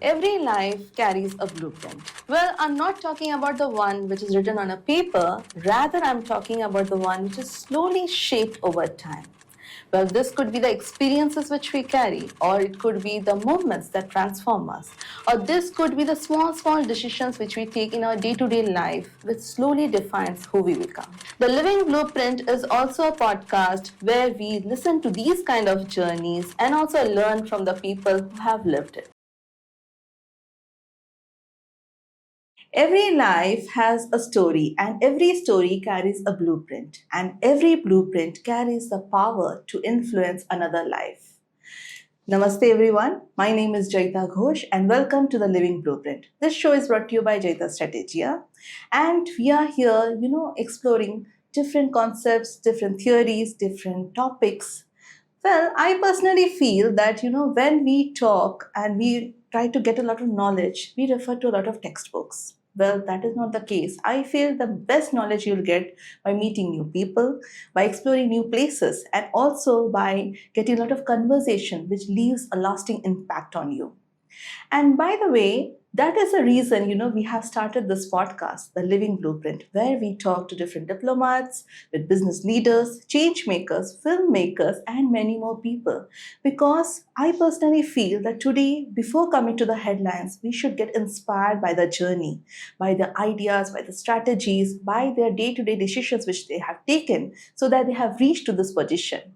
Every life carries a blueprint. Well, I'm not talking about the one which is written on a paper, rather, I'm talking about the one which is slowly shaped over time. Well, this could be the experiences which we carry, or it could be the movements that transform us, or this could be the small decisions which we take in our day to day life, which slowly defines who we become. The Living Blueprint is also a podcast where we listen to these kind of journeys and also learn from the people who have lived it. Every life has a story, and every story carries a blueprint, and every blueprint carries the power to influence another life. Namaste, everyone. My name is Jayita Ghosh, and welcome to the Living Blueprint. This show is brought to you by Jayita Strategia, and we are here, exploring different concepts, different theories, different topics. Well, I personally feel that, when we talk and we try to get a lot of knowledge, we refer to a lot of textbooks. Well, that is not the case. I feel the best knowledge you'll get by meeting new people, by exploring new places, and also by getting a lot of conversation which leaves a lasting impact on you. And by the way, that is the reason, we have started this podcast, The Living Blueprint, where we talk to different diplomats, with business leaders, change makers, filmmakers, and many more people. Because I personally feel that today, before coming to the headlines, we should get inspired by the journey, by the ideas, by the strategies, by their day-to-day decisions which they have taken so that they have reached to this position.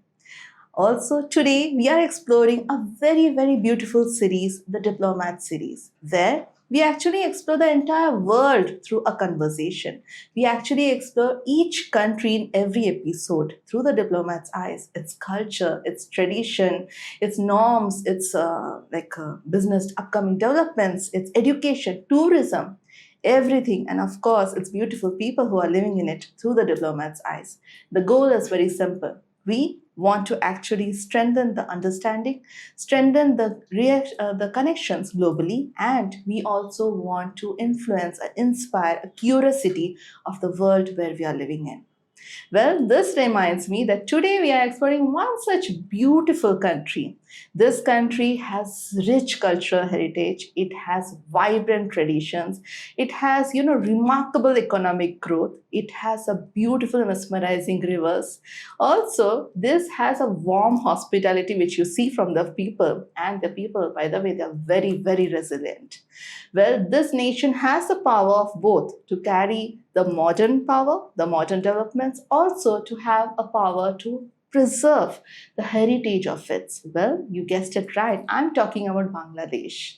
Also, today we are exploring a very beautiful series, the Diplomat series, where we actually explore the entire world through a conversation. We actually explore each country in every episode through the diplomat's eyes, its culture, its tradition, its norms, its business upcoming developments, its education, tourism, everything, and of course, it's beautiful people who are living in it through the diplomat's eyes. The goal is very simple. We want to actually strengthen the understanding, strengthen the connections globally, and we also want to influence and inspire a curiosity of the world where we are living in. Well, this reminds me that today we are exploring one such beautiful country. This country has rich cultural heritage, it has vibrant traditions, it has, remarkable economic growth, it has a beautiful mesmerizing rivers. Also, this has a warm hospitality which you see from the people, and the people, by the way, they are very resilient. Well, this nation has the power of both to carry the modern power, the modern developments, also to have a power to preserve the heritage of it. Well, you guessed it right. I'm talking about Bangladesh.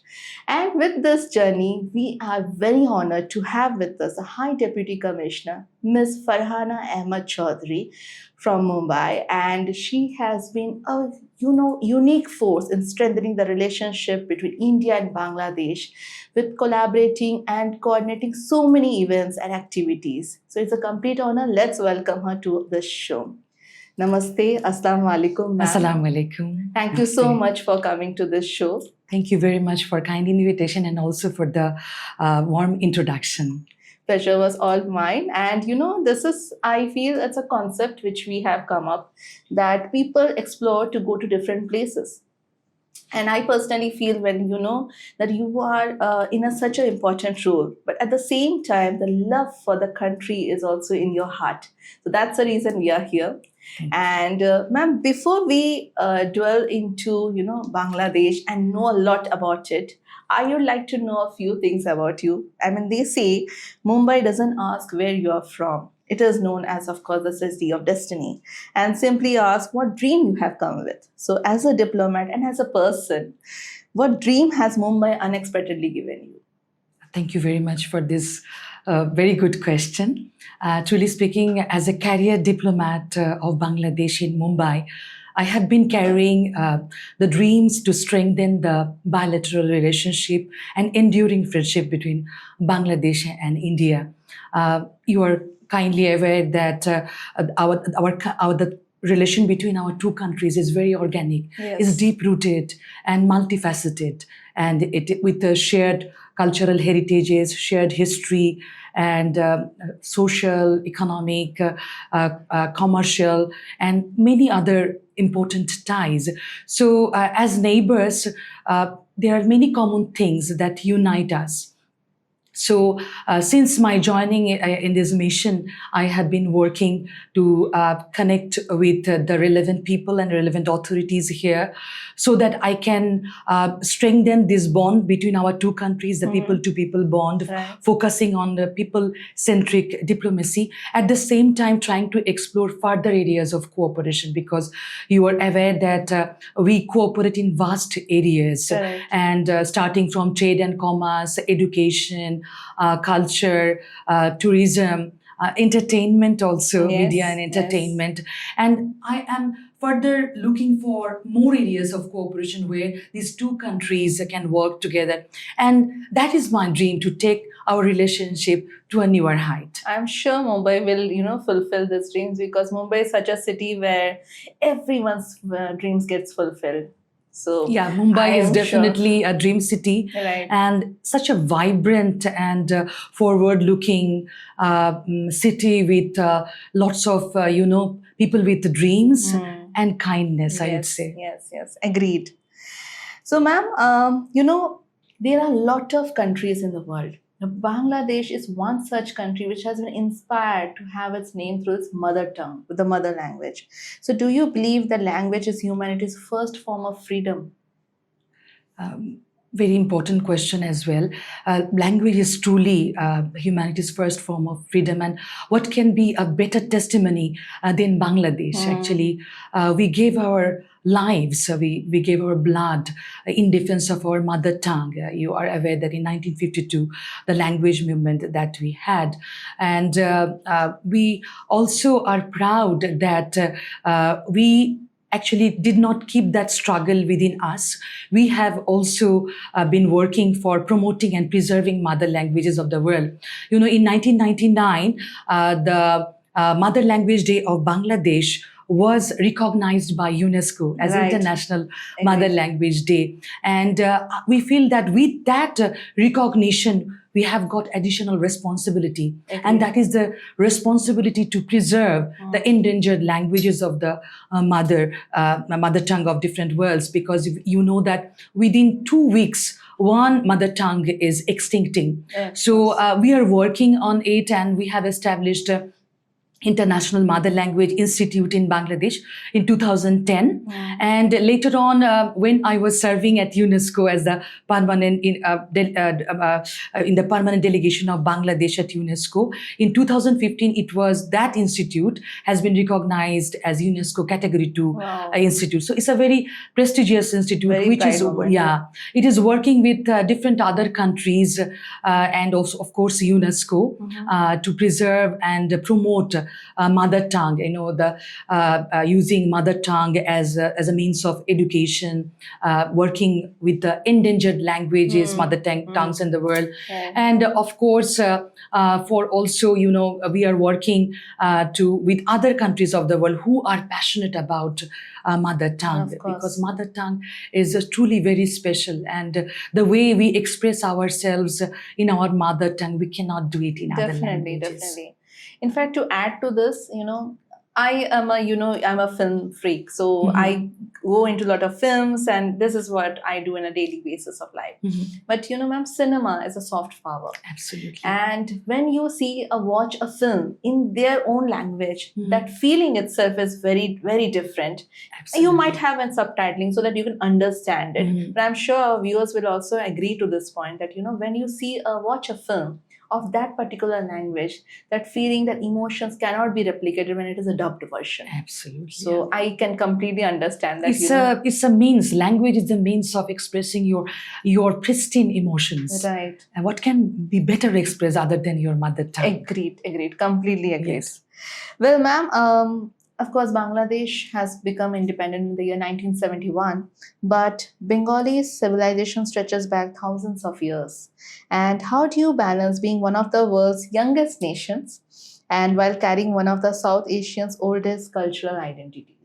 And with this journey, we are very honored to have with us the High Deputy Commissioner, Ms. Farhana Ahmad Chaudhary from Mumbai. And she has been a unique force in strengthening the relationship between India and Bangladesh with collaborating and coordinating so many events and activities. So it's a complete honor. Let's welcome her to the show. Namaste, Assalamu alaikum, ma'am. Assalamu alaikum. Thank you so much for coming to this show. Thank you very much for kind invitation and also for the warm introduction. Pleasure was all mine. And this is, I feel it's a concept which we have come up that people explore to go to different places. And I personally feel when that you are in such an important role, but at the same time, the love for the country is also in your heart. So that's the reason we are here. And ma'am, before we dwell into Bangladesh and know a lot about it, I would like to know a few things about you. I mean, they say Mumbai doesn't ask where you are from. It is known as, of course, the city of destiny, and simply ask what dream you have come with. So, as a diplomat and as a person, what dream has Mumbai unexpectedly given you? Thank you very much for this very good question. Truly speaking, as a career diplomat of Bangladesh in Mumbai, I have been carrying the dreams to strengthen the bilateral relationship and enduring friendship between Bangladesh and India. You are kindly aware that the relation between our two countries is very organic, is Yes. deep rooted and multifaceted, and it with the shared cultural heritages, shared history, and social, economic, commercial, and many other important ties. So, as neighbors, there are many common things that unite us. So, since my joining in this mission, I have been working to connect with the relevant people and relevant authorities here so that I can strengthen this bond between our two countries, the people to people bond, Right. focusing on the people centric diplomacy, at the same time trying to explore further areas of cooperation, because you are aware that we cooperate in vast areas, Correct. and starting from trade and commerce, education, culture, tourism, entertainment also, Yes, media and yes. entertainment. And I am further looking for more areas of cooperation where these two countries can work together. And that is my dream, to take our relationship to a newer height. I'm sure Mumbai will, fulfill these dreams, because Mumbai is such a city where everyone's dreams gets fulfilled. So Yeah, I Mumbai is am sure. definitely a dream city, Right. and such a vibrant and forward-looking city with lots of people with dreams and kindness, I would Yes, say. yes, agreed. So, ma'am, there are a lot of countries in the world. Now, Bangladesh is one such country which has been inspired to have its name through its mother tongue, the mother language. So, do you believe that language is humanity's first form of freedom? Very important question as well. Language is truly humanity's first form of freedom, and what can be a better testimony than Bangladesh? Actually, we gave our lives, we gave our blood in defense of our mother tongue. You are aware that in 1952, the language movement that we had, and we also are proud that we actually did not keep that struggle within us. We have also been working for promoting and preserving mother languages of the world. In 1999, the Mother Language Day of Bangladesh was recognized by UNESCO as Right. International Mother Language Day. And we feel that with that recognition, we have got additional responsibility. And that is the responsibility to preserve the endangered languages of the mother tongue of different worlds. Because you know that within 2 weeks, one mother tongue is extincting. So we are working on it, and we have established International Mother Language Institute in Bangladesh in 2010. And later on, when I was serving at UNESCO as the permanent in the permanent delegation of Bangladesh at UNESCO, in 2015, it was that institute has been recognized as UNESCO Category 2 institute. So it's a very prestigious institute, Very which pride is moment, it is working with different other countries and also, of course, UNESCO to preserve and promote mother tongue. The using mother tongue as a means of education, working with the endangered languages, mother tongues in the world, and of course, for also, we are working with other countries of the world who are passionate about mother tongue, because mother tongue is truly very special, and the way we express ourselves in our mother tongue, we cannot do it in other languages. Definitely. In fact, to add to this, I am I'm a film freak. So I go into a lot of films, and this is what I do on a daily basis of life. But ma'am, cinema is a soft power. Absolutely. And when you watch a film in their own language, that feeling itself is very, very different. Absolutely. You might have a subtitling so that you can understand it. But I'm sure our viewers will also agree to this point that, when you watch a film of that particular language, that feeling, that emotions cannot be replicated when it is a dubbed version. Absolutely. So I can completely understand that. It's a means. Language is the means of expressing your pristine emotions. Right. And what can be better expressed other than your mother tongue? Agreed. Completely agreed. Yes. Well, ma'am, of course, Bangladesh has become independent in the year 1971, but Bengali civilization stretches back thousands of years. And how do you balance being one of the world's youngest nations and while carrying one of the South Asian's oldest cultural identities.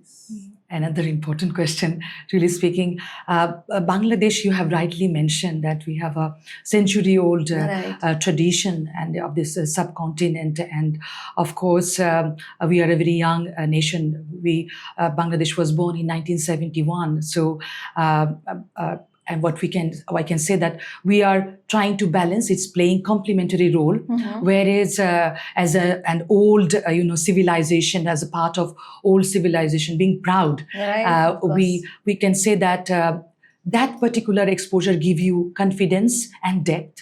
Another important question, really speaking. Bangladesh, you have rightly mentioned that we have a century-old Right. tradition and of this subcontinent, and of course, we are a very young nation. Bangladesh was born in 1971, so. And I can say that we are trying to balance its playing complementary role, whereas as an old civilization, as a part of old civilization, being proud, Right, we can say that that particular exposure give you confidence and depth,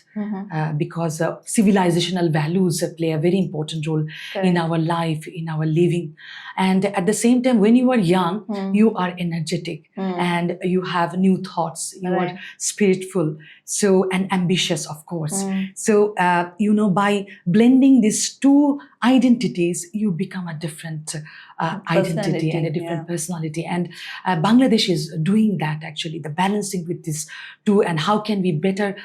because civilizational values play a very important role in our life, in our living. And at the same time, when you are young, you are energetic and you have new thoughts, you are spiritful, so, and ambitious, of course. So, by blending these two identities, you become a different identity and a different personality. And Bangladesh is doing that, actually, the balancing with these two, and how can we better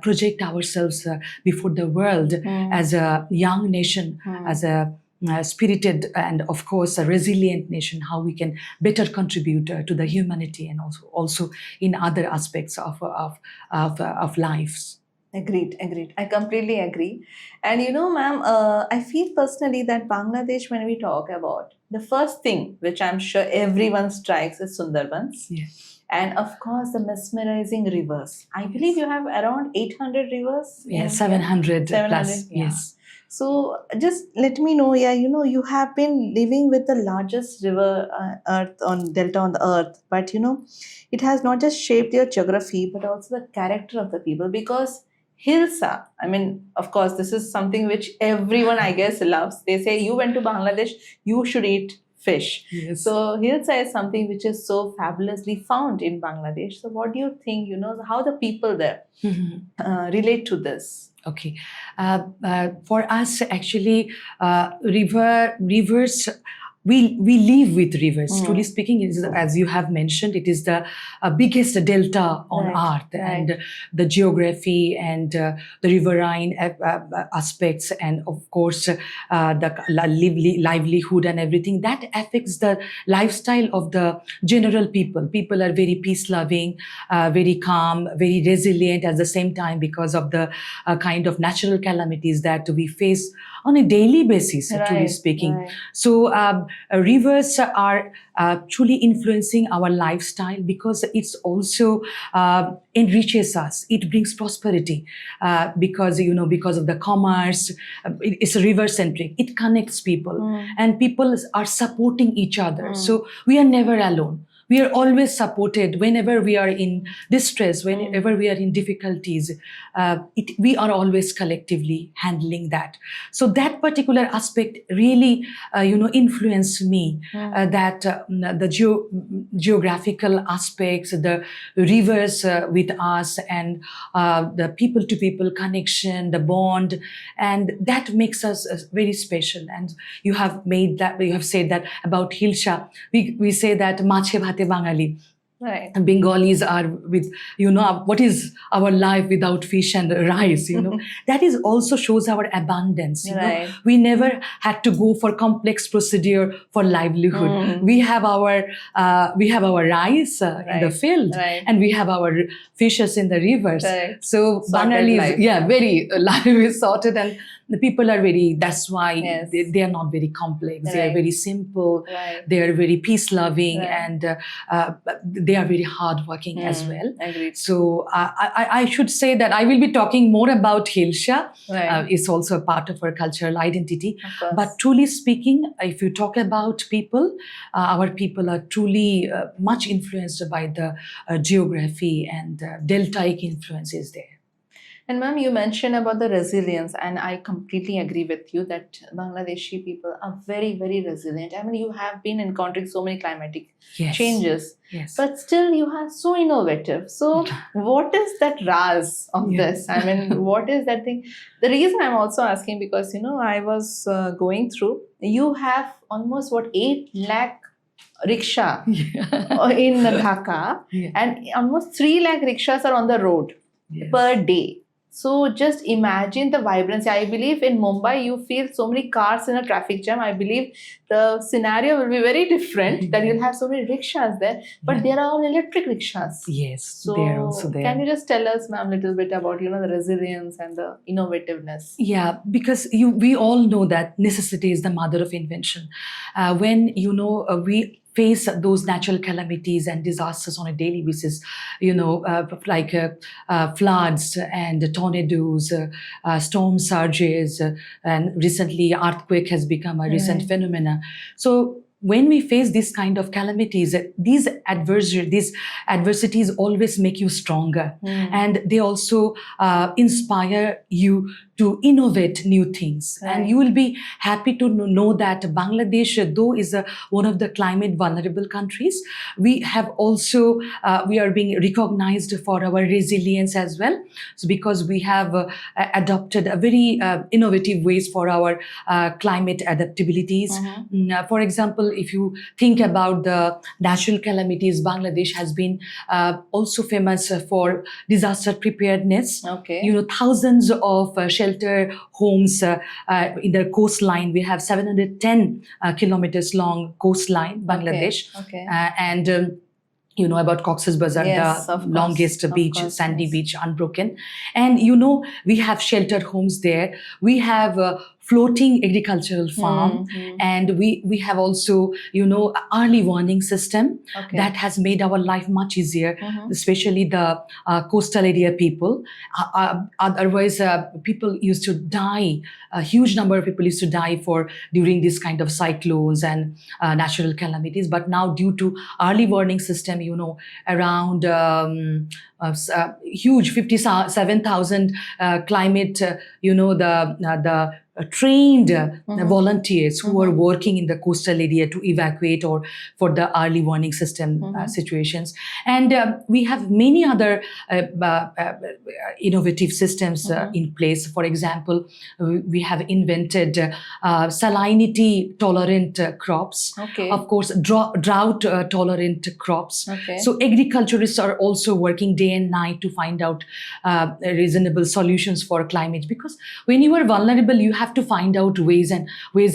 project ourselves before the world as a young nation, as a spirited and of course a resilient nation, how we can better contribute to the humanity and also in other aspects of lives. Agreed. I completely agree. And ma'am, I feel personally that Bangladesh, when we talk about, the first thing which I'm sure everyone strikes is Sundarbans. Yes. And of course, the mesmerizing rivers. I believe you have around 800 rivers. Yeah, 700 plus. Yes. So just let me know, you have been living with the largest river delta on the earth, but it has not just shaped your geography, but also the character of the people, because Hilsa, I mean, of course, this is something which everyone, I guess, loves. They say you went to Bangladesh, you should eat fish. Yes. So Hilsa is something which is so fabulously found in Bangladesh. So what do you think, how the people there relate to this? Okay. For us, actually, rivers, we live with rivers. Truly speaking, it is, as you have mentioned, it is the biggest delta on earth, and the geography and the riverine aspects, and of course the livelihood and everything that affects the lifestyle of the general people. People are very peace-loving, very calm, very resilient at the same time, because of the kind of natural calamities that we face on a daily basis, truly speaking. So rivers are truly influencing our lifestyle, because it's also enriches us. It brings prosperity, because of the commerce. It's river centric. It connects people, and people are supporting each other. So we are never alone. We are always supported whenever we are in distress, whenever we are in difficulties. We are always collectively handling that. So that particular aspect really, influenced me. That the geographical aspects, the rivers with us, and the people-to-people connection, the bond, and that makes us very special. And you have said that about Hilsha. We say that mache bhate Bangali. Right. Bengalis are with, what is our life without fish and rice, that is also shows our abundance. We never had to go for complex procedure for livelihood. We have our rice in the field, and we have our fishes in the rivers. So Bangalis, very life is sorted, and the people are very, that's why they are not very complex. They are very simple. They are very peace-loving, and they are very hardworking as well. Agreed. So I should say that I will be talking more about Hilsha. It's also a part of our cultural identity. But truly speaking, if you talk about people, our people are truly much influenced by the geography and deltaic influences there. And ma'am, you mentioned about the resilience, and I completely agree with you that Bangladeshi people are very, very resilient. I mean, you have been encountering so many climatic changes, but still you are so innovative. So what is that raz of this? I mean, what is that thing? The reason I'm also asking, because, I was going through, you have almost 8 lakh rickshaw in Dhaka, and almost 3 lakh rickshaws are on the road per day. So just imagine the vibrancy. I believe in Mumbai, you feel so many cars in a traffic jam. I believe the scenario will be very different. That you'll have so many rickshaws there, but Yeah. there are all electric rickshaws. Yes, they are also So there. can you just tell us, ma'am, a little bit about the resilience and the innovativeness? Yeah, because we all know that necessity is the mother of invention. When we face those natural calamities and disasters on a daily basis, like floods and tornadoes, storm surges, and recently earthquake has become a recent Right. phenomena. So when we face this kind of calamities, these adversities always make you stronger, and they also inspire you to innovate new things. Right. And you will be happy to know that Bangladesh, though is one of the climate vulnerable countries, we have also we are being recognized for our resilience as well. So because we have adopted a very innovative ways for our climate adaptabilities. For example, if you think about the natural calamities, Bangladesh has been also famous for disaster preparedness. Okay. Thousands of shelter homes in the coastline. We have 710 kilometers long coastline, Bangladesh. Okay. And you know about Cox's Bazar, Yes, the of course, longest of beach, course, sandy yes. beach, unbroken. And we have sheltered homes there. We have floating agricultural farm, and we have also early warning system that has made our life much easier, especially the coastal area people. Otherwise, people used to die. A huge number of people used to die during this kind of cyclones and natural calamities. But now, due to early warning system, around huge 57,000 climate, the trained volunteers who are working in the coastal area to evacuate or for the early warning system situations. And we have many other innovative systems in place. For example, we have invented salinity tolerant crops. Okay. Of course, drought tolerant crops. Okay. So agriculturists are also working day and night to find out reasonable solutions for climate, because when you are vulnerable, you have to find out ways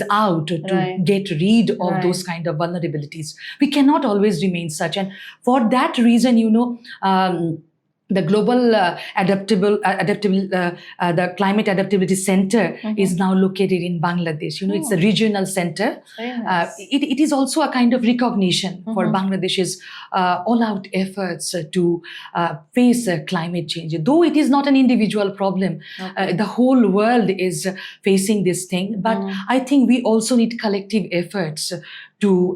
out to get rid of those kind of vulnerabilities. We cannot always remain such, and for that reason, the global the climate adaptability center is now located in Bangladesh. It's a regional center. Nice. It is also a kind of recognition for Bangladesh's all-out efforts to face climate change. Though it is not an individual problem, the whole world is facing this thing. But I think we also need collective efforts to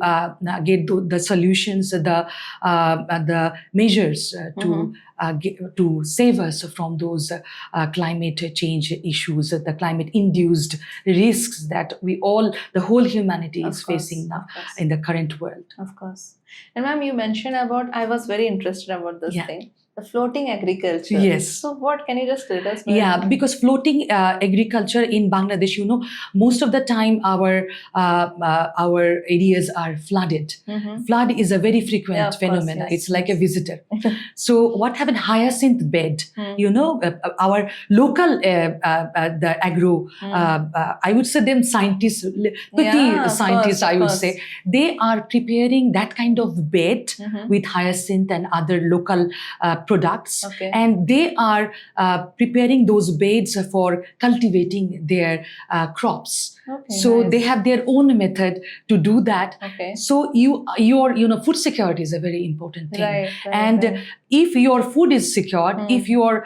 get the solutions, the measures to save us from those climate change issues, the climate-induced risks that the whole humanity is facing now in the current world. Of course. And ma'am, you mentioned about, I was very interested about this thing, the floating agriculture. Yes. So what, can you just tell us more? Yeah, because floating agriculture in Bangladesh, most of the time our areas are flooded. Flood is a very frequent phenomenon. It's like a visitor. So what happened? Hyacinth bed. Our local the agro, I would say them scientists, scientists, I would say, they are preparing that kind of bed with hyacinth and other local products, and they are preparing those beds for cultivating their crops. So they have their own method to do that. So your food security is a very important thing. If your food is secured, if your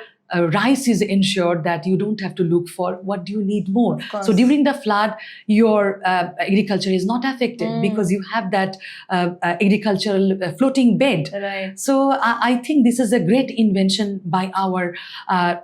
rice is ensured, that you don't have to look for what do you need more. So during the flood, your agriculture is not affected because you have that agricultural floating bed. So I think this is a great invention by our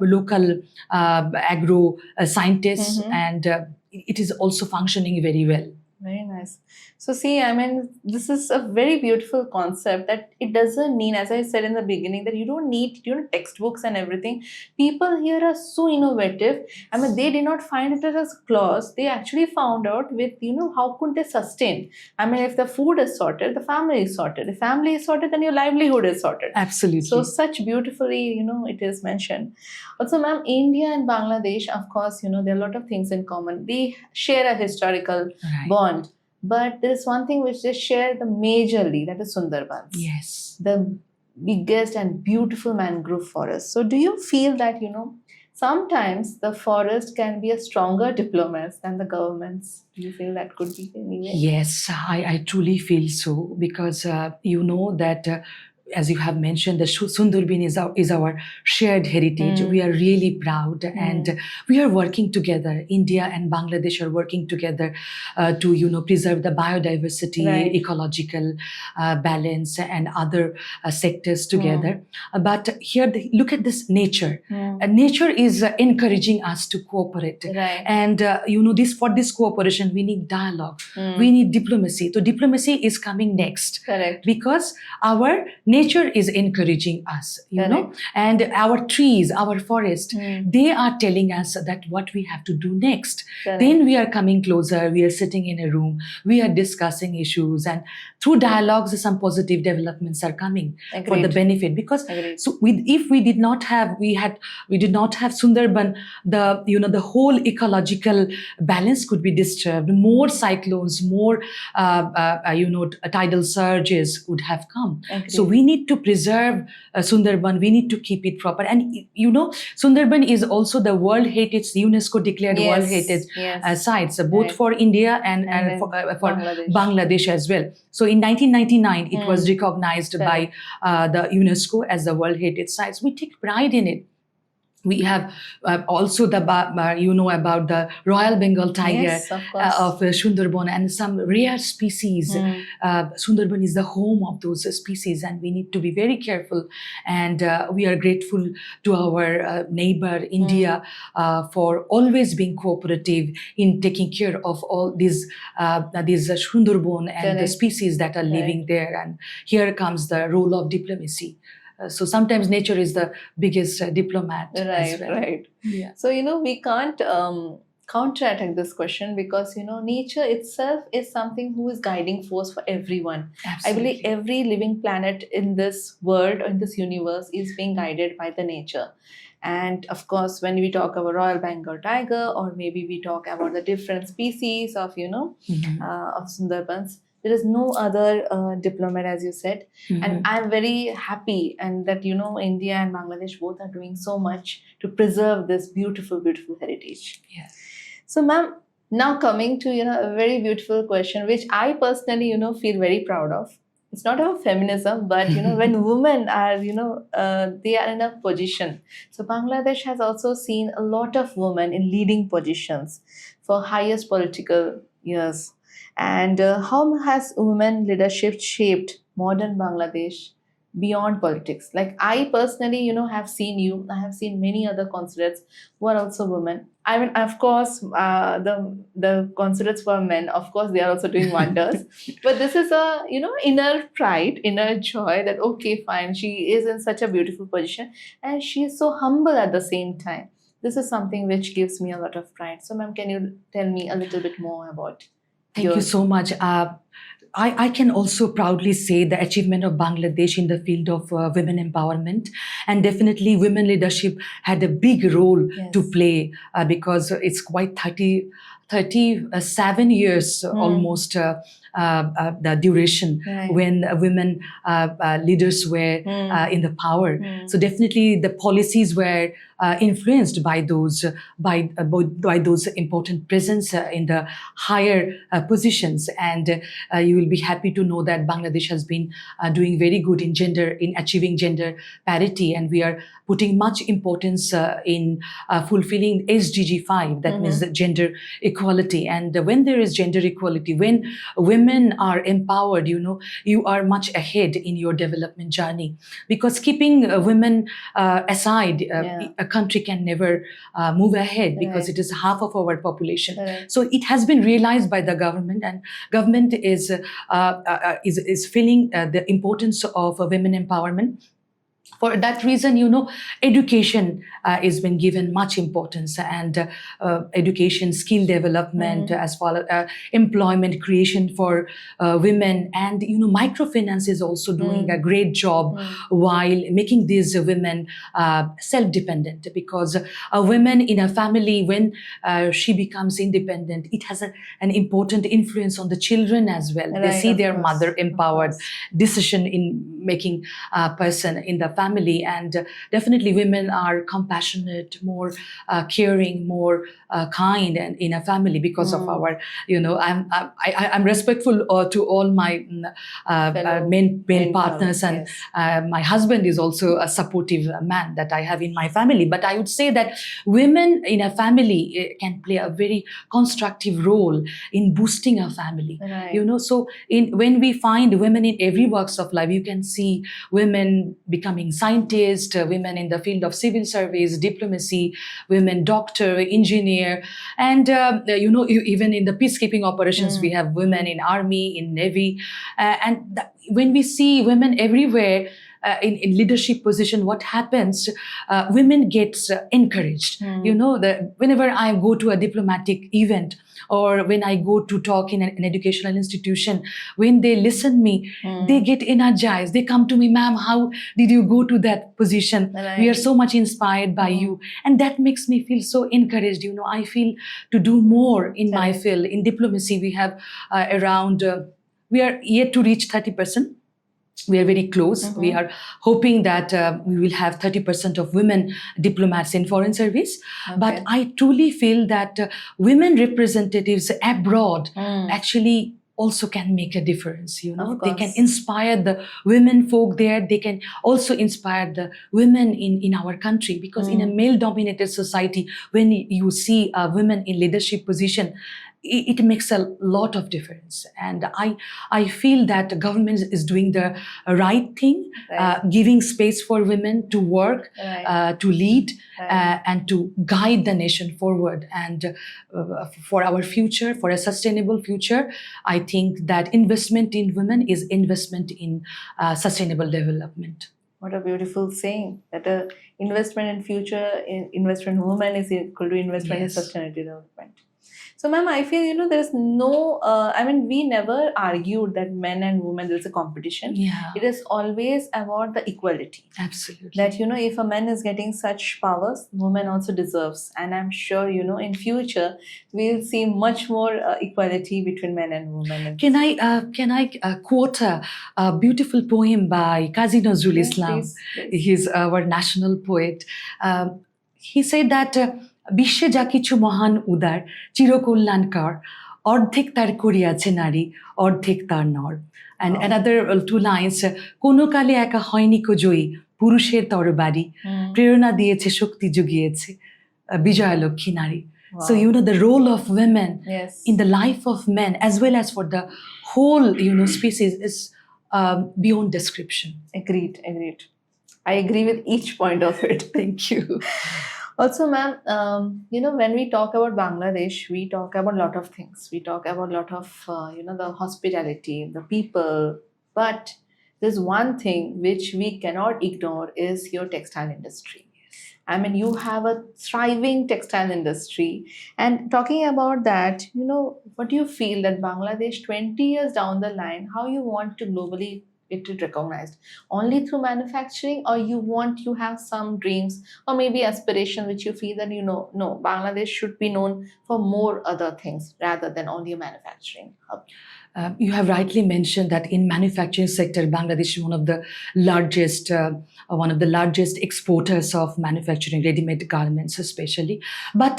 local agro scientists, and it is also functioning very well. Very nice. So, see, I mean, this is a very beautiful concept that it doesn't mean, as I said in the beginning, that you don't need, textbooks and everything. People here are so innovative. I mean, they did not find it as clause. They actually found out with, how could they sustain? I mean, if the food is sorted, the family is sorted. If family is sorted, then your livelihood is sorted. Absolutely. So, such beautifully, it is mentioned. Also, ma'am, India and Bangladesh, of course, there are a lot of things in common. They share a historical Right. bond. But there is one thing which they share the majorly, that is Sundarbans. Yes. The biggest and beautiful mangrove forest. So do you feel that, sometimes the forest can be a stronger diplomat than the governments? Do you feel that could be anyway? Yes, I truly feel so because you know that as you have mentioned, the Sundarbin is our shared heritage. We are really proud, and we are working together. India and Bangladesh are working together to preserve the biodiversity, Right. ecological balance, and other sectors together. But here, look at this nature. Nature is encouraging us to cooperate, Right. and for this cooperation we need dialogue, we need diplomacy. So diplomacy is coming next. Correct. Because our nature is encouraging us, and our trees, our forest, they are telling us that what we have to do next. Correct. Then we are coming closer, we are sitting in a room, we are discussing issues, and through dialogues some positive developments are coming. Agreed. For the benefit. Because Agreed. so if we did not have Sundarban, the whole ecological balance could be disturbed. More cyclones, more tidal surges would have come. Agreed. So we need to preserve Sundarban. We need to keep it proper. And Sundarban is also the World Heritage, UNESCO declared Yes, World Heritage yes. sites, both Right. for India and then for Bangladesh. Bangladesh as well. So in 1999, it was recognized Correct. by the UNESCO as the World Heritage sites. We take pride in it. We have also about the Royal Bengal tiger, Yes, of course. of Sundarban, and some rare species. Sundarban is the home of those species, and we need to be very careful. And we are grateful to our neighbor India for always being cooperative in taking care of all these Sundarban and the Correct. species that are living there. And here comes the role of diplomacy. So sometimes nature is the biggest diplomat as Right, well. right. Yeah. So, we can't counterattack this question because, nature itself is something who is guiding force for everyone. Absolutely. I believe every living planet in this world or in this universe is being guided by the nature. And of course, when we talk about Royal Bengal tiger, or maybe we talk about the different species of, of Sundarbans, there is no other diplomat, as you said. And I'm very happy and that, India and Bangladesh both are doing so much to preserve this beautiful, beautiful heritage. Yes. So, ma'am, now coming to, a very beautiful question, which I personally, feel very proud of. It's not about feminism, but, when women are, they are in a position. So Bangladesh has also seen a lot of women in leading positions for highest political years. And how has women leadership shaped modern Bangladesh beyond politics? Like I personally, have seen you. I have seen many other consulates who are also women. I mean, of course, the consulates for men, of course, they are also doing wonders. But this is a inner pride, inner joy that okay, fine, she is in such a beautiful position, and she is so humble at the same time. This is something which gives me a lot of pride. So, ma'am, can you tell me a little bit more about? Thank you so much. I can also proudly say the achievement of Bangladesh in the field of women empowerment, and definitely women leadership had a big role to play because it's quite 37 years almost the duration when women leaders were in the power. So definitely the policies were influenced by those important presence in the higher positions, and you will be happy to know that Bangladesh has been doing very good in achieving gender parity, and we are putting much importance in fulfilling SDG 5, that means the gender equality. And when there is gender equality, when women are empowered, you are much ahead in your development journey, because keeping women aside country can never move ahead because Right. it is half of our population. Correct. So it has been realized by the government, and government is feeling the importance of women empowerment. For that reason, education is been given much importance, and education, skill development, as well as employment creation for women, and microfinance is also doing a great job while making these women self-dependent, because a woman in a family, when she becomes independent, it has an important influence on the children as well. They Right, see of their course, mother of empowered course. decision in making person in the family. And definitely women are compassionate, more caring, more kind, and in a family, because of our, I'm respectful to all my Fellow men men partners, and yes. my husband is also a supportive man that I have in my family. But I would say that women in a family can play a very constructive role in boosting a family. Right. So when we find women in every walks of life, you can see women becoming scientists, women in the field of civil service, diplomacy, women doctor, engineer, and even in the peacekeeping operations, we have women in army, in navy, when we see women everywhere in leadership position, what happens? Women gets encouraged. Whenever I go to a diplomatic event, or when I go to talk in an educational institution, when they listen me, they get energized. They come to me, ma'am, how did you go to that position? Right. We are so much inspired by you. And that makes me feel so encouraged. I feel to do more in my field. In diplomacy, we have around, we are yet to reach 30%. We are very close. We are hoping that we will have 30% of women diplomats in foreign service. Okay. But I truly feel that women representatives abroad actually also can make a difference. They can inspire the women folk there. They can also inspire the women in our country, because in a male-dominated society, when you see women in leadership position, it makes a lot of difference. And I feel that government is doing the right thing, giving space for women to work, to lead, and to guide the nation forward. And for our future, for a sustainable future, I think that investment in women is investment in sustainable development. What a beautiful saying, that investment in future, investment in women is equal to investment in sustainable development. So, ma'am, I feel, there's no, we never argued that men and women, there's a competition. Yeah. It is always about the equality. Absolutely. That, if a man is getting such powers, woman also deserves. And I'm sure, in future, we'll see much more equality between men and women. Can I quote a beautiful poem by Qazi Nazrul Islam? Please. He's our national poet. He said that বিশ্বে যা কিছু মহান উদার চিরকল্যাণকার অর্ধেক তার করিয়াছে নারী অর্ধেক তার নর. And another two lines, কোনো কালে একা হয়নি কো জয়ী পুরুষের তরবারি প্রেরণা দিয়েছে শক্তি জুগিয়েছে বিজয়ালক্ষ্মী নারী. So the role of women in the life of men as well as for the whole species is beyond description. Agreed. I agree with each point of it. Thank you. Also, ma'am, when we talk about Bangladesh, we talk about a lot of things. We talk about a lot of, the hospitality, the people. But there's one thing which we cannot ignore is your textile industry. You have a thriving textile industry. And talking about that, what do you feel that Bangladesh 20 years down the line, how you want to globally it recognized? Only through manufacturing, or you have some dreams or maybe aspiration which you feel that no, Bangladesh should be known for more other things rather than only a manufacturing hub? You have rightly mentioned that in manufacturing sector, Bangladesh is one of the largest exporters of manufacturing ready-made garments, especially. But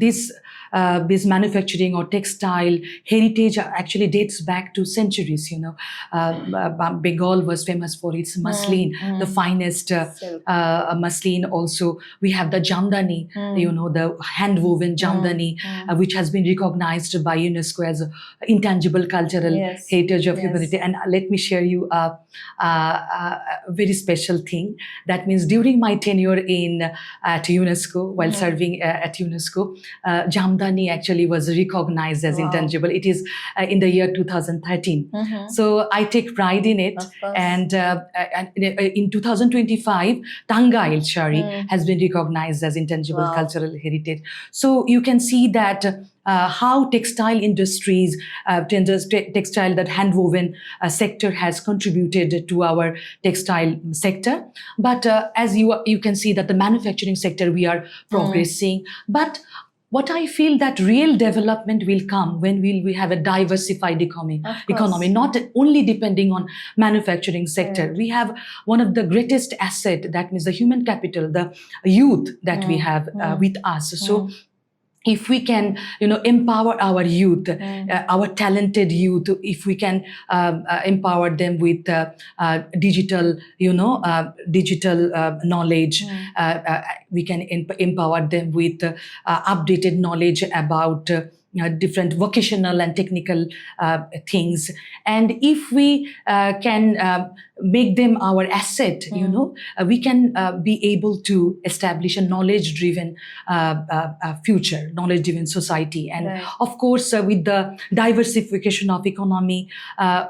this manufacturing or textile heritage actually dates back to centuries. Bengal was famous for its muslin, the finest muslin. Also, we have the jamdani, the hand-woven jamdani, which has been recognized by UNESCO as an intangible cultural Yes. heritage of Yes. humanity. And let me share you a very special thing. That means during my tenure at UNESCO, while serving at UNESCO, Jamdani actually was recognized as Wow. intangible. It is in the year 2013. So I take pride in it. Of course. And in 2025, Tangail Shari has been recognized as intangible Wow. cultural heritage. So you can see that how textile industries, textile, that handwoven sector has contributed to our textile sector. But as you can see that the manufacturing sector, we are progressing. But what I feel that real development will come when we have a diversified economy, not only depending on manufacturing sector. Right. We have one of the greatest asset, that means the human capital, the youth that we have with us. So if we can, empower our youth, our talented youth, if we can empower them with digital, knowledge, we can empower them with updated knowledge about different vocational and technical things. And if we can make them our asset, we can be able to establish a knowledge-driven future, knowledge-driven society. And of course, with the diversification of economy,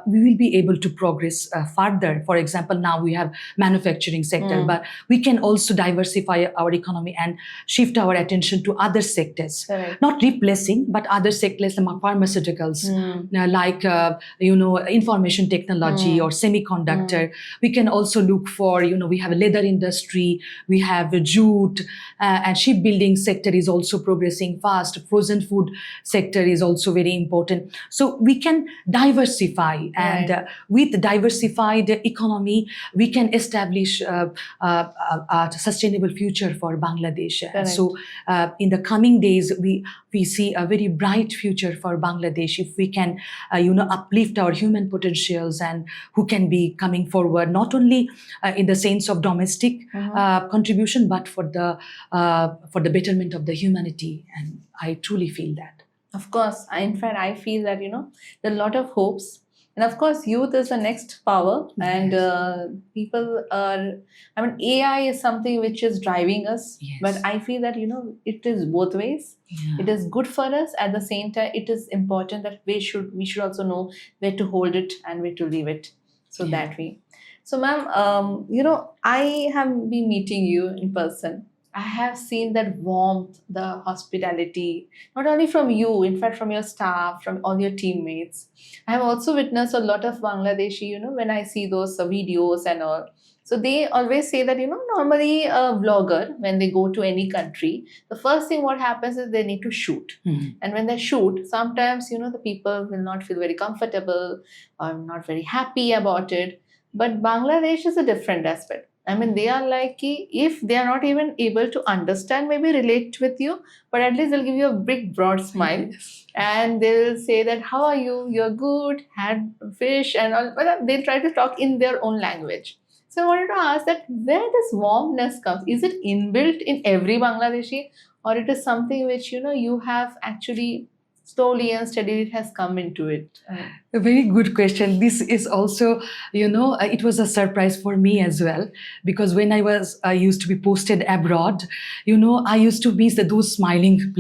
we will be able to progress further. For example, now we have manufacturing sector, but we can also diversify our economy and shift our attention to other sectors, not replacing, but other sectors like pharmaceuticals, like information technology or semiconductor. We can also look for, we have a leather industry, we have a jute, and shipbuilding sector is also progressing fast. Frozen food sector is also very important. So we can diversify, and with diversified economy, we can establish a sustainable future for Bangladesh. So in the coming days, we see a very bright future for Bangladesh if we can, uplift our human potentials, and who can be coming forward, not only in the sense of domestic contribution, but for the betterment of the humanity. And I truly feel that. Of course. In fact, I feel that, there are a lot of hopes. And of course, youth is the next power. And people are, AI is something which is driving us. Yes. But I feel that, it is both ways. It is good for us. At the same time, it is important that we should also know where to hold it and where to leave it. So that way. So, ma'am, I have been meeting you in person. I have seen that warmth, the hospitality, not only from you, in fact, from your staff, from all your teammates. I have also witnessed a lot of Bangladeshi, when I see those videos and all. So they always say that, normally a vlogger, when they go to any country, the first thing what happens is they need to shoot. And when they shoot, sometimes, the people will not feel very comfortable or not very happy about it. But Bangladesh is a different aspect. They are like, if they are not even able to understand, maybe relate with you, but at least they'll give you a big, broad smile. Yes. And they'll say that, how are you? You're good, had fish and all. But they'll try to talk in their own language. So I wanted to ask that where this warmness comes. Is it inbuilt in every Bangladeshi, or it is something which, you have actually slowly and steadily it has come into it? A very good question. This is also, it was a surprise for me as well, because when I used to be posted abroad, I used to miss those smiling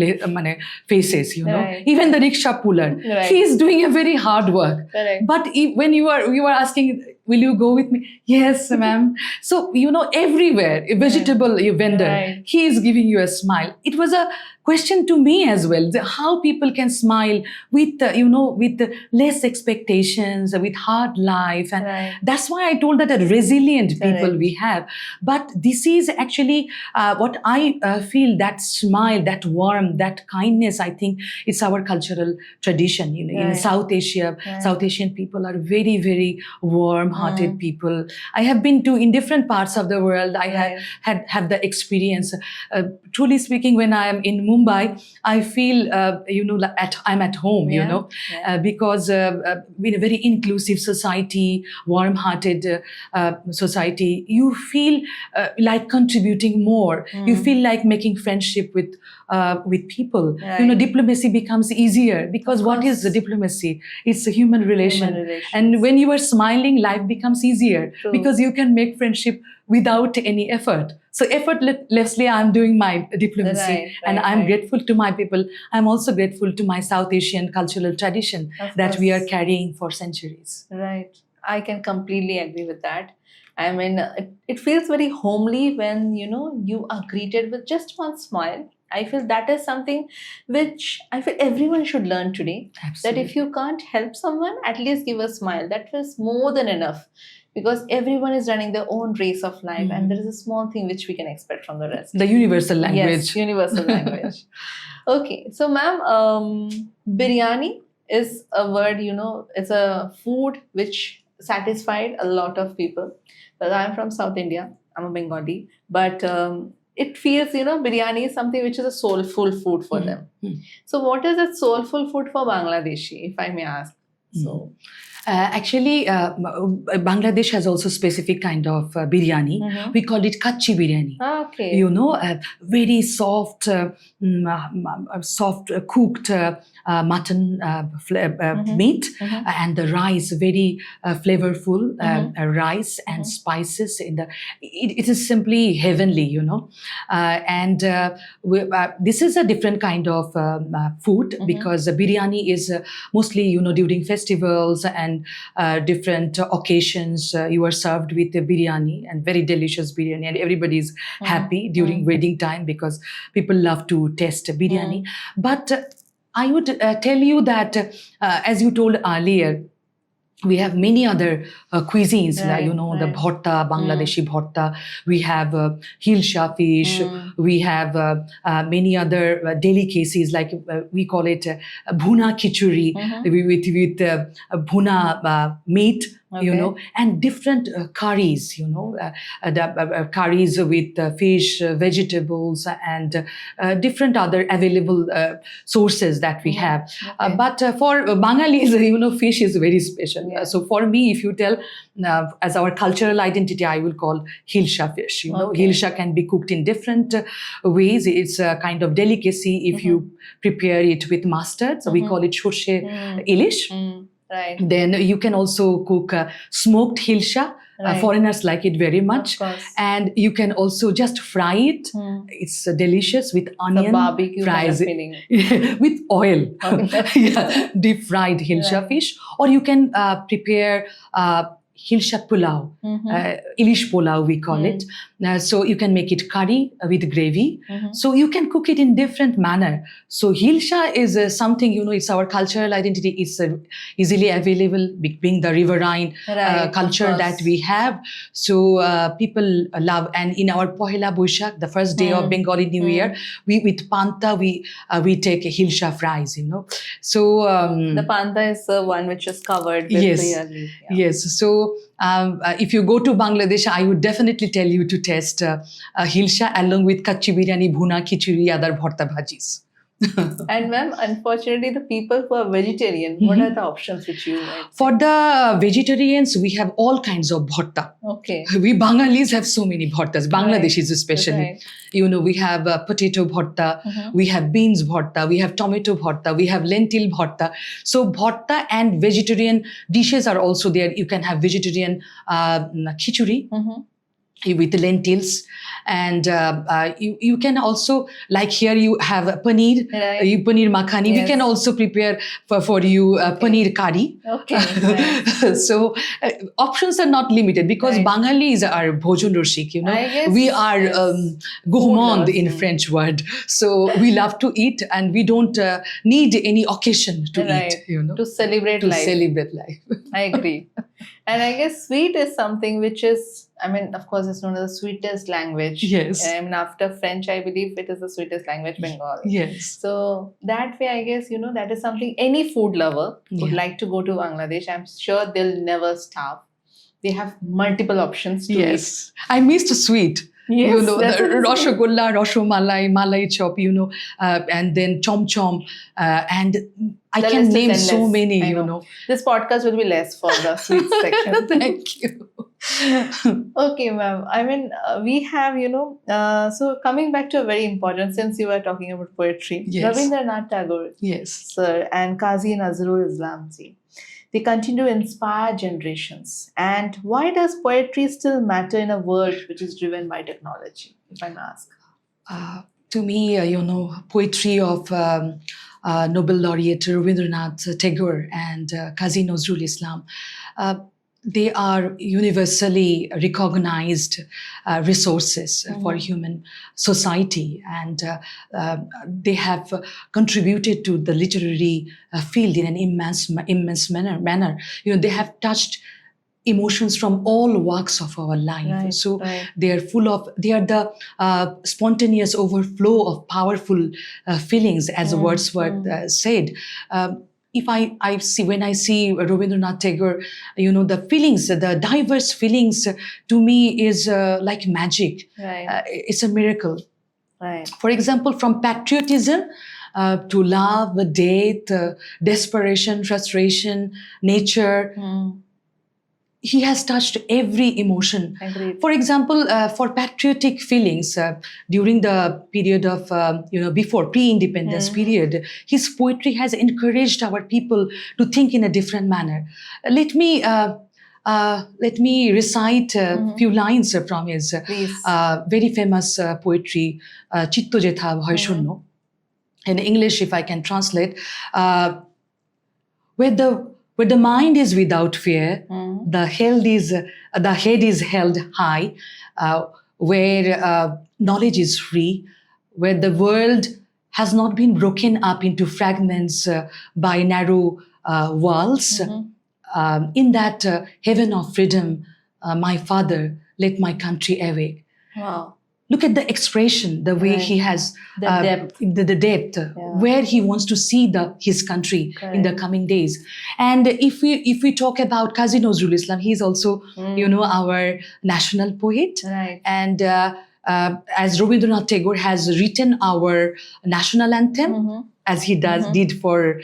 faces, even the rickshaw puller. He is doing a very hard work. But when you were asking, will you go with me? Yes, ma'am. So, everywhere, a vegetable vendor, he is giving you a smile. It was a question to me as well, how people can smile with, with less expectations, with hard life. And that's why I told that a resilient people we have. But this is actually what I feel, that smile, that warmth, that kindness, I think it's our cultural tradition. In South Asia, South Asian people are very, very warm-hearted people. I have been in different parts of the world. I have the experience. Truly speaking, when I am in Mumbai, I feel, I'm at home, because in a very inclusive society, warm-hearted society, you feel like contributing more. You feel like making friendship with people. Right. Diplomacy becomes easier because what is the diplomacy? It's a human relation. relations. And when you are smiling, life becomes easier True. because you can make friendship without any effort. So effortlessly, I'm doing my diplomacy, Right, and right, I'm right. grateful to my people. I'm also grateful to my South Asian cultural tradition Of that we are course. carrying for centuries. Right. I can completely agree with that. I mean, it feels very homely when you are greeted with just one smile. I feel that is something which I feel everyone should learn today. That if Absolutely. you can't help someone, at least give a smile. That was more than enough. Because everyone is running their own race of life, and there is a small thing which we can expect from the rest. The universal language. Yes, universal language. Okay, so ma'am, biryani is a word, it's a food which satisfied a lot of people. But I'm from South India, I'm a Bengali, but it feels, biryani is something which is a soulful food for them. So, what is a soulful food for Bangladeshi, if I may ask? So, Actually, Bangladesh has also specific kind of biryani. We call it kachi biryani. Okay. Very soft, soft cooked mutton meat, and the rice very flavorful rice and spices in the. It is simply heavenly, and this is a different kind of food because biryani is mostly during festivals and different occasions you are served with a biryani, and very delicious biryani, and everybody is happy during wedding time because people love to taste biryani. But I would tell you that as you told earlier, we have many other cuisines, like, the bhotta, Bangladeshi bhotta. We have hilsha fish. We have many other delicacies, like we call it bhuna khichuri with bhuna meat. And different curries, the curries with fish, vegetables, and different other available sources that we have. But for Bangalis, fish is very special. So for me, if you tell, as our cultural identity, I will call hilsha fish. Hilsha can be cooked in different ways. It's a kind of delicacy if you prepare it with mustard. So we call it shoshe ilish. Right. Then you can also cook smoked hilsha. Foreigners like it very much. And you can also just fry it. It's delicious with onion, barbecue fries kind of it with oil. Deep fried hilsha fish. Or you can prepare hilsha pulao, ilish pulao we call it. So you can make it curry with gravy. So you can cook it in different manner. So hilsha is something, it's our cultural identity. It's easily available, being the riverine culture that we have. So people love, and in our Pohela Boishak, the first day of Bengali New Year, we with panta we take hilsha fries. So the panta is the one which is covered with the leaf. Yes. So if you go to Bangladesh, I would definitely tell you to taste hilsha along with kachi biryani, bhuna khichuri, other bharta bhajis. And ma'am, unfortunately, the people who are vegetarian, what are the options which you might say? For the vegetarians, we have all kinds of bharta. Okay. We Bangalis have so many bhartas, Bangladeshis especially. Right. We have potato bharta, we have beans bharta, we have tomato bharta, we have lentil bharta. So bharta and vegetarian dishes are also there. You can have vegetarian khichuri with lentils. And you can also, like here you have paneer, paneer makhani. We can also prepare for you paneer curry. Okay. Nice. So options are not limited because Bangalis are bhojan roshik, we are gourmand in French word. So we love to eat, and we don't need any occasion to eat, to celebrate life. Celebrate life. I agree. And I guess sweet is something which is, of course, it's known as the sweetest language. Yes. After French, I believe it is the sweetest language, Bengali. Yes. So that way, I guess, that is something any food lover would like to go to Bangladesh. I'm sure they'll never starve. They have multiple options to eat. I missed sweet. You know, that's the what it's called. Rasgulla, Rasmalai, Malai chop, you know, and then Chom Chom. And I The can list is name so endless. many, I you know. know. This podcast will be less for the sweets section. Thank you. Okay, ma'am. I mean, we have, so coming back to a very important, since you were talking about poetry, Yes. Rabindranath Tagore, Yes. sir, and Qazi Nazrul Islam ji, they continue to inspire generations. And why does poetry still matter in a world which is driven by technology, if I may ask? To me, you know, poetry of Nobel laureate Rabindranath Tagore and Qazi Nazrul Islam, they are universally recognized resources for human society, and they have contributed to the literary field in an immense manner. You know, they have touched emotions from all walks of our life. Right, So right. they are the spontaneous overflow of powerful feelings, as Wordsworth said. If I see, when I see Rabindranath Tagore, you know, the feelings, the diverse feelings, to me is like magic. Right. It's a miracle. Right. For example, from patriotism to love, death, desperation, frustration, nature, he has touched every emotion. Agreed. For example, for patriotic feelings, during the period of, before pre-independence period, his poetry has encouraged our people to think in a different manner. Let me recite a few lines from his very famous poetry, Chitto Jetha Bhoy Shunno. In English, if I can translate, where the mind is without fear, the head is held high, where knowledge is free, where the world has not been broken up into fragments by narrow walls. In that heaven of freedom, my father, let my country awake. Wow. Look at the expression, the way he has the depth, where he wants to see his country in the coming days. And if we talk about Qazi Nazrul Islam, he is also our national poet. Right. And as Rabindranath Tagore has written our national anthem, as he did for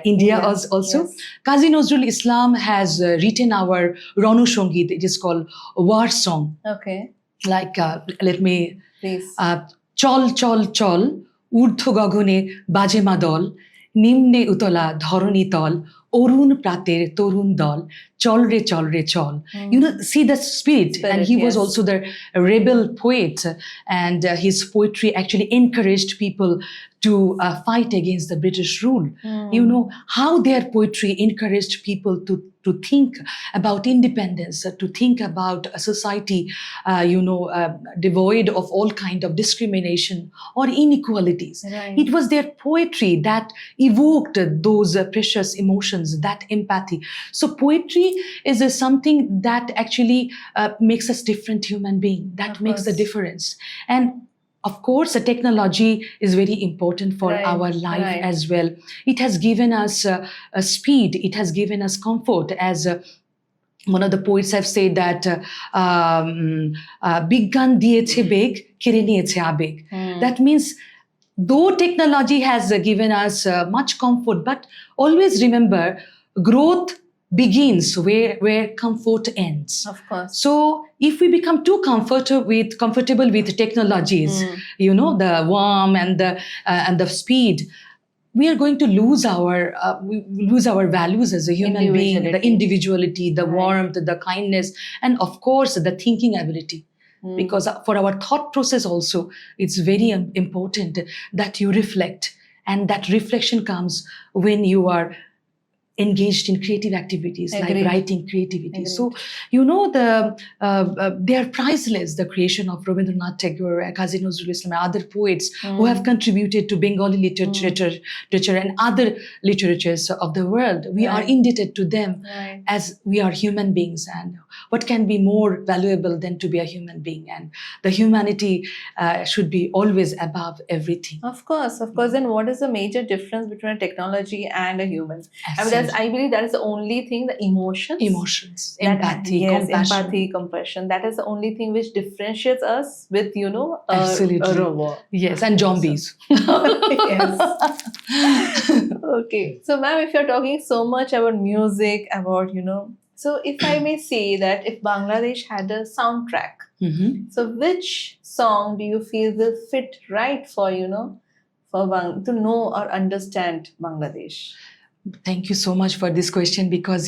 India also. Yes. Qazi Nazrul Islam has written our Ranu Sangit. It is called war song. Okay. Like, let me, please. Chol, chol, chol, urdhva gagone baje madol, nimne utola dharani tol, orun prater torun dol, chol re chol. You know, see the spirit. And he was also the rebel poet, and his poetry actually encouraged people to fight against the British rule. You know, how their poetry encouraged people to think about independence, to think about a society, devoid of all kind of discrimination or inequalities. Right. It was their poetry that evoked those precious emotions, that empathy. So poetry is something that actually makes us different human being. That makes the difference. And of course, the technology is very important for our life as well. It has given us a speed. It has given us comfort. As one of the poets have said that "Biggan diyeche beg, kere niyeche abeg." That means, though technology has given us much comfort, but always remember, growth begins where comfort ends. Of course. So if we become too comfortable with technologies, the warmth and the speed, we are going to lose our values as a human being, the individuality, the warmth, the kindness, and of course the thinking ability. Because for our thought process also, it's very important that you reflect, and that reflection comes when you are engaged in creative activities. Agreed. Like writing creativity. Agreed. So, they are priceless, the creation of Rabindranath Tagore, Qazi Nazrul Islam, and other poets who have contributed to Bengali literature and other literatures of the world. We are indebted to them as we are human beings. And what can be more valuable than to be a human being? And the humanity should be always above everything. Of course. And what is the major difference between a technology and a human? Absolutely. I mean, that is, I believe that is the only thing, the Emotions, that, empathy, yes, compassion. empathy, compassion. That is the only thing which differentiates us with, a Absolutely. robot. Yes, and zombies. Yes. Okay. So, ma'am, if you're talking so much about music, about, so if I may say that if Bangladesh had a soundtrack, Mhm. so which song do you feel will fit right for, to know or understand Bangladesh? Thank you so much for this question, because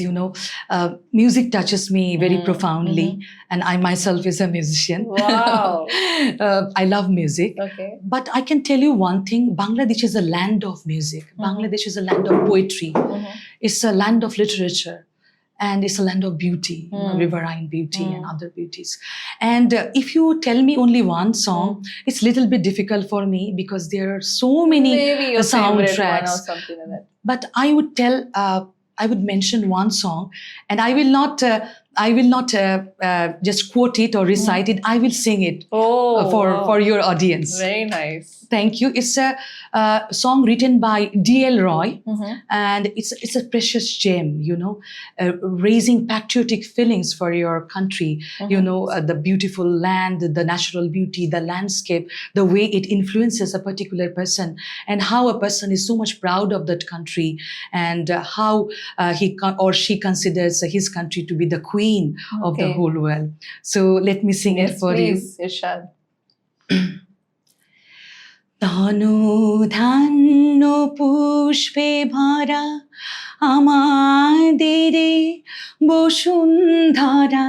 music touches me very profoundly, and I myself is a musician. Wow. I love music. Okay. But I can tell you one thing: Bangladesh is a land of music. Bangladesh is a land of poetry. It's a land of literature. And it's a land of beauty, riverine beauty and other beauties. And if you tell me only one song, it's a little bit difficult for me, because there are so many Maybe your favorite one or soundtracks. something like that. But I would mention one song, and I will not just quote it or recite it. I will sing it for your audience. Very nice. Thank you. It's a song written by D.L. Roy, and it's a precious gem, raising patriotic feelings for your country, the beautiful land, the natural beauty, the landscape, the way it influences a particular person, and how a person is so much proud of that country, and how he or she considers his country to be the queen of the whole world. So let me sing it for please, you. Irshad. তনু ধান্য পুষ্পে ভরা আমাদের বসুন্ধরা,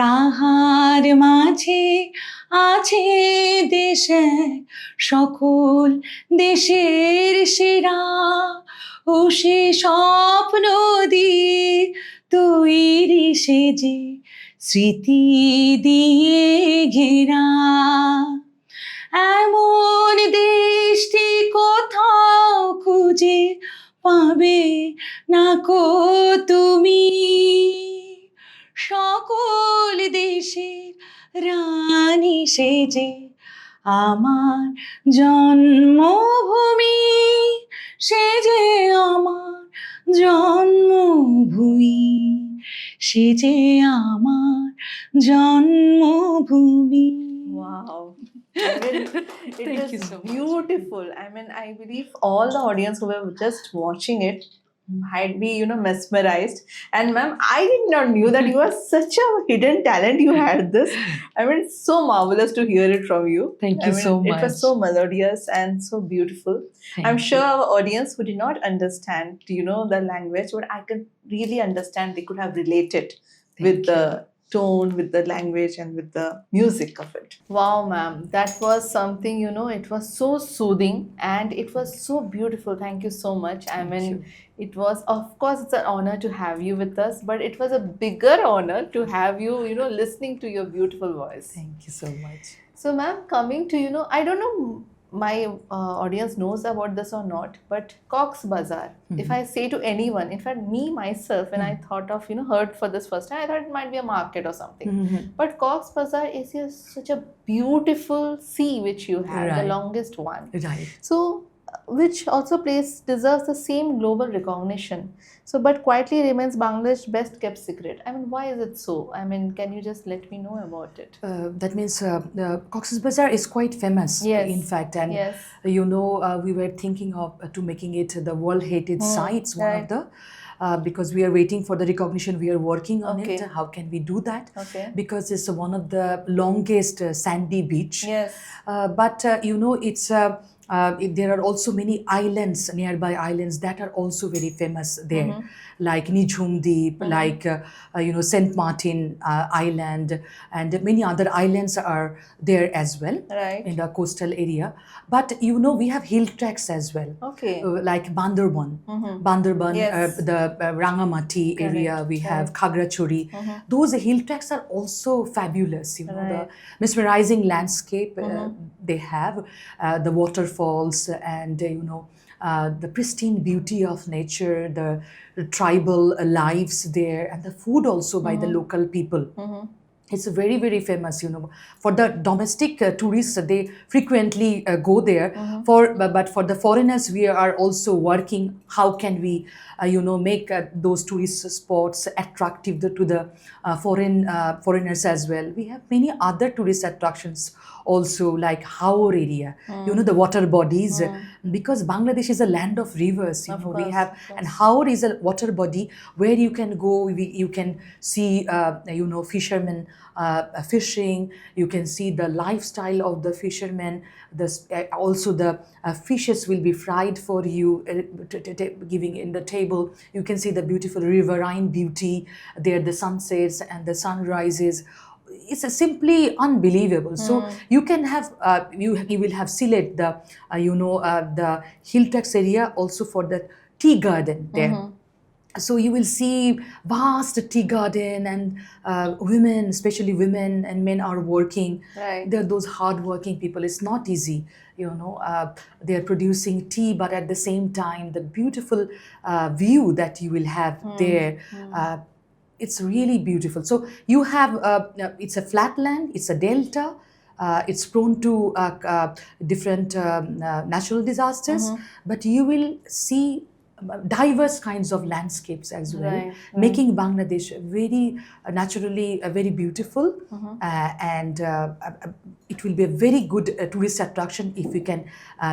তাহার মাঝে আছে দেশে সকল দেশের সেরা, ও সে স্বপ্ন দিয়ে তৈরি সেজে স্মৃতি দিয়ে ঘেরা। এমন দেশটি কোথাও খুঁজে পাবে না কো তুমি, সকল দেশের রানী সেজে আমার জন্মভূমি, সেজে আমার জন্মভূমি, সেজে আমার জন্মভূমি। Wow. It is so beautiful. I mean, I believe all the audience who were just watching it might be, mesmerized. And ma'am, I did not knew that you are such a hidden talent. You had this. I mean, it's so marvelous to hear it from you. Thank you so much. It was so melodious and so beautiful. I'm sure our audience who did not understand, the language, but I could really understand. They could have related with the tone, with the language, and with the music of it. Wow, ma'am, that was something, it was so soothing and it was so beautiful. Thank you so much. It was, of course, it's an honor to have you with us, but it was a bigger honor to have you, listening to your beautiful voice. Thank you so much. So, ma'am, coming to, I don't know my audience knows about this or not, but Cox's Bazar, if I say to anyone, in fact me myself, when I thought of heard for this first time, I thought it might be a market or something, but Cox's Bazar is such a beautiful sea which you have, the longest one, so which also deserves the same global recognition. So, but quietly remains Bangladesh's best kept secret. I mean, why is it so? I mean, can you just let me know about it? That means Cox's Bazar is quite famous, in fact, and we were thinking of to making it the World Heritage Sites, one of the. Because we are waiting for the recognition, we are working on it. How can we do that? Because it's one of the longest sandy beach. But it's there are also many islands, nearby islands, that are also very famous there, like Nijhum Deep, like Saint Martin Island, and many other islands are there as well, in the coastal area. But we have hill tracks as well, like Bandarban, the Rangamati area. We have Khagrachuri. Those hill tracks are also fabulous. The mesmerizing landscape they have, the waterfalls, and the pristine beauty of nature, the tribal lives there, and the food also by the local people. It's very, very famous, for the domestic tourists. They frequently go there. But for the foreigners, we are also working. How can we, make those tourist spots attractive to the foreigners as well? We have many other tourist attractions also, like Haor area, the water bodies, because Bangladesh is a land of rivers. Of We course, have, of and course. Haor is a water body where you can go. You can see, fishermen fishing. You can see the lifestyle of the fishermen. Also the fishes will be fried for you, giving in the table. You can see the beautiful riverine beauty there, the sunsets and the sunrises. It's simply unbelievable. So you can have, you will have Sylhet, the Hilltux area, also for the tea garden there. So you will see vast tea garden, and women, especially women and men, are working. Right. They're those hardworking people. It's not easy, they're producing tea, but at the same time, the beautiful view that you will have there. It's really beautiful. So you have, it's a flat land, it's a delta. It's prone to different natural disasters, but you will see diverse kinds of landscapes as well, Right, right. making Bangladesh very naturally very beautiful, and it will be a very good tourist attraction if we can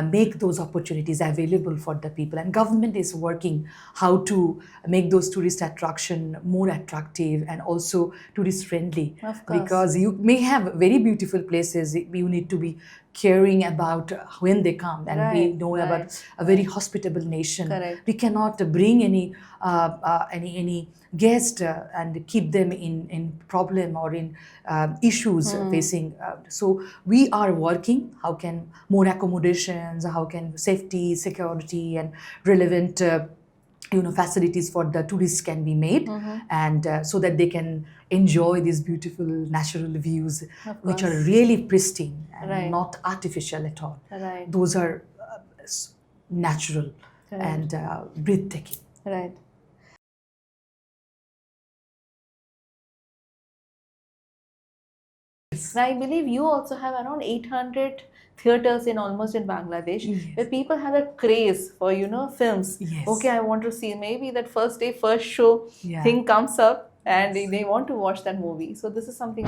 make those opportunities available for the people. And government is working how to make those tourist attraction more attractive and also tourist friendly. Of course. Because you may have very beautiful places, you need to be caring about when they come, and we Right, know right, about a very hospitable nation. Correct. We cannot bring any guest and keep them in problem or in issues facing. So we are working. How can more accommodations? How can safety, security, and relevant facilities for the tourists can be made, and so that they can enjoy these beautiful natural views, which are course. really pristine and Right. not artificial at all. Right. Those are natural and breathtaking. Right. Now, I believe you also have around 800 theaters in almost in Bangladesh, Yes. where people have a craze for, films. Yes. Okay, I want to see maybe that first day, first show Yeah. thing comes up, and they want to watch that movie. So this is something.